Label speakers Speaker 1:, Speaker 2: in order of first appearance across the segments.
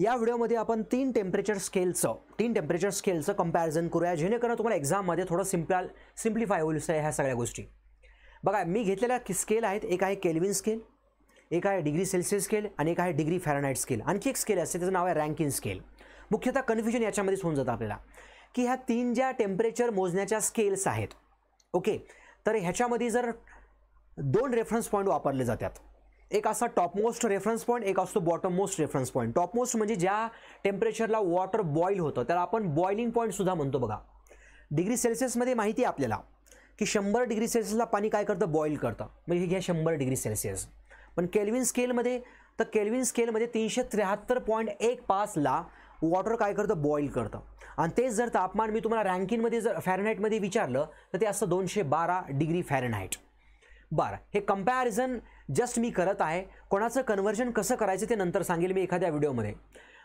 Speaker 1: या व्हिडिओमध्ये आपण तीन टेम्परेचर स्केलचं कंपॅरिझन करूया, जेणेकरून तुम्हाला एक्झाममध्ये थोडं सिम्प्लिफाय होईल ह्या सगळ्या गोष्टी. बघा, मी घेतलेल्या स्केल आहेत. एक आहे केल्विन स्केल, एक आहे डिग्री सेल्सियस स्केल आणि एक आहे डिग्री फॅरनहाइट स्केल. आणखी एक स्केल असते, त्याचं नाव आहे रँकिन स्केल. मुख्यतः कन्फ्युजन याच्यामध्येच होऊन जातं आपल्याला की ह्या तीन ज्या टेम्परेचर मोजण्याच्या स्केल्स आहेत, ओके, तर ह्याच्यामध्ये जर दोन रेफरन्स पॉईंट वापरले जातात. एक असा टॉपमोस्ट रेफरन्स पॉईंट, एक असतो bottom most reference point. Topmost म्हणजे ज्या टेम्परेचरला वॉटर बॉईल होतं त्याला आपण बॉइलिंग पॉईंट सुद्धा म्हणतो. बघा, डिग्री सेल्सियसमध्ये माहिती आहे आपल्याला की 100 डिग्री सेल्सियसला पाणी काय करतं, बॉईल करतं, म्हणजे घ्या 100 डिग्री सेल्सियस. पण केल्विन स्केलमध्ये 373.15ला वॉटर काय करतं, बॉईल करतं. आणि तेच जर तापमान मी तुम्हाला रँकिनमध्ये जर फॅरनहाइटमध्ये विचारलं तर ते असतं 212 डिग्री फॅरनहाइट. बरं, हे कंपॅरिझन जस्ट मी करत आहे. कोणाचं कन्व्हर्जन कसं करायचं ते नंतर सांगेल मी एखाद्या व्हिडिओमध्ये.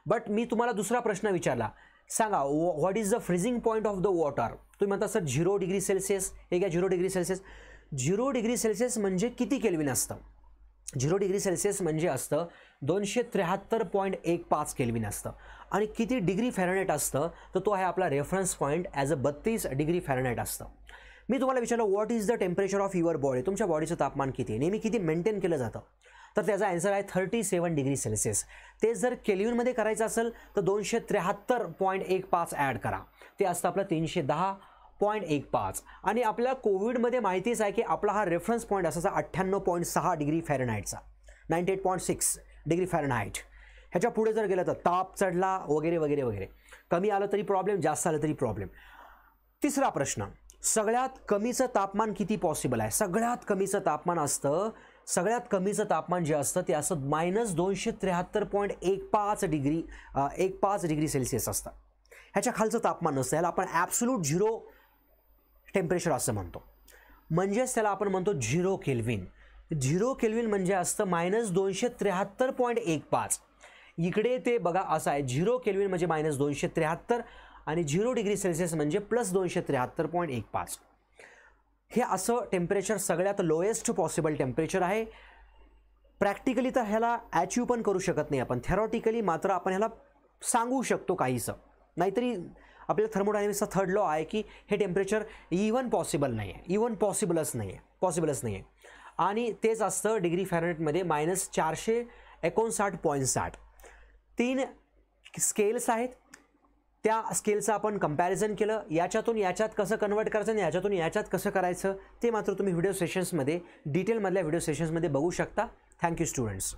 Speaker 1: बट मी तुम्हाला दुसरा प्रश्न विचारला, सांगा what is the freezing point of the water. तुम्ही म्हणता सर 0 डिग्री सेल्सियस. हे घ्या 0 डिग्री सेल्सियस. 0 डिग्री सेल्सियस म्हणजे किती केल्विन असतं? 0 डिग्री सेल्सियस म्हणजे असतं 273.15 केल्विन असतं. आणि किती डिग्री फॅरनहाइट असतं, तर तो आहे आपला reference point as a 32 degree Fahrenheit असतं. मी तुम्हाला विचारलं what is the temperature of your body, तुमच्या बॉडीचं तापमान किती आहे, नेहमी किती मेंटेन केलं जातं, तर त्याचा आन्सर आहे 37 डिग्री सेल्सियस. ते जर केल्विनमध्ये करायचं असेल तर 273.15 ॲड करा, ते असतं आपलं 310.15. आणि आपल्याला कोविडमध्ये माहितीच आहे की आपला हा रेफरन्स पॉईंट असायचा 98.6 डिग्री फॅरनहाइटचा, 98.6 डिग्री फॅरनहाइट. ह्याच्या पुढे जर गेलं तर ताप चढला वगैरे वगैरे वगैरे, कमी आलं तरी प्रॉब्लेम, जास्त आलं तरी प्रॉब्लेम. तिसरा प्रश्न, सगळ्यात कमीचं तापमान किती पॉसिबल आहे? सगळ्यात कमीचं तापमान असतं, सगळ्यात कमीचं तापमान जे असतं ते असं -273.15 डिग्री सेल्सियस असतं. ह्याच्या खालचं तापमान नसतं. ह्याला आपण ॲब्सोल्यूट झिरो टेम्परेचर असं म्हणतो. म्हणजेच त्याला आपण म्हणतो 0 केल्विन. 0 केल्विन म्हणजे असतं -273.15. इकडे ते बघा असं आहे, 0 केल्विन म्हणजे -273 आणि 0 डिग्री सेल्सियस म्हणजे +273.15. हे असं टेम्परेचर सगळ्यात लोएस्ट पॉसिबल टेम्परेचर आहे. प्रॅक्टिकली तर ह्याला अचीव पण करू शकत नाही आपण, थेरॉटिकली मात्र आपण ह्याला सांगू शकतो काहीसं. नाहीतरी आपल्या थर्मोडायनॅमिक्सचा थर्ड लॉ आहे की हे टेम्परेचर इवन पॉसिबल नाही आहे, इवन पॉसिबलच नाही आहे. आणि तेच असतं डिग्री फॅरनहाइटमध्ये -459.60. 3 स्केल्स आहेत, त्या स्केलचं आपण कंपॅरिझन केलं. याच्यातून याच्यात कसं कन्वर्ट करायचं आणि याच्यातून याच्यात कसं करायचं ते मात्र तुम्ही व्हिडिओ सेशन्समध्ये, डिटेलमधल्या व्हिडिओ सेशन्समध्ये बघू शकता. Thank you students.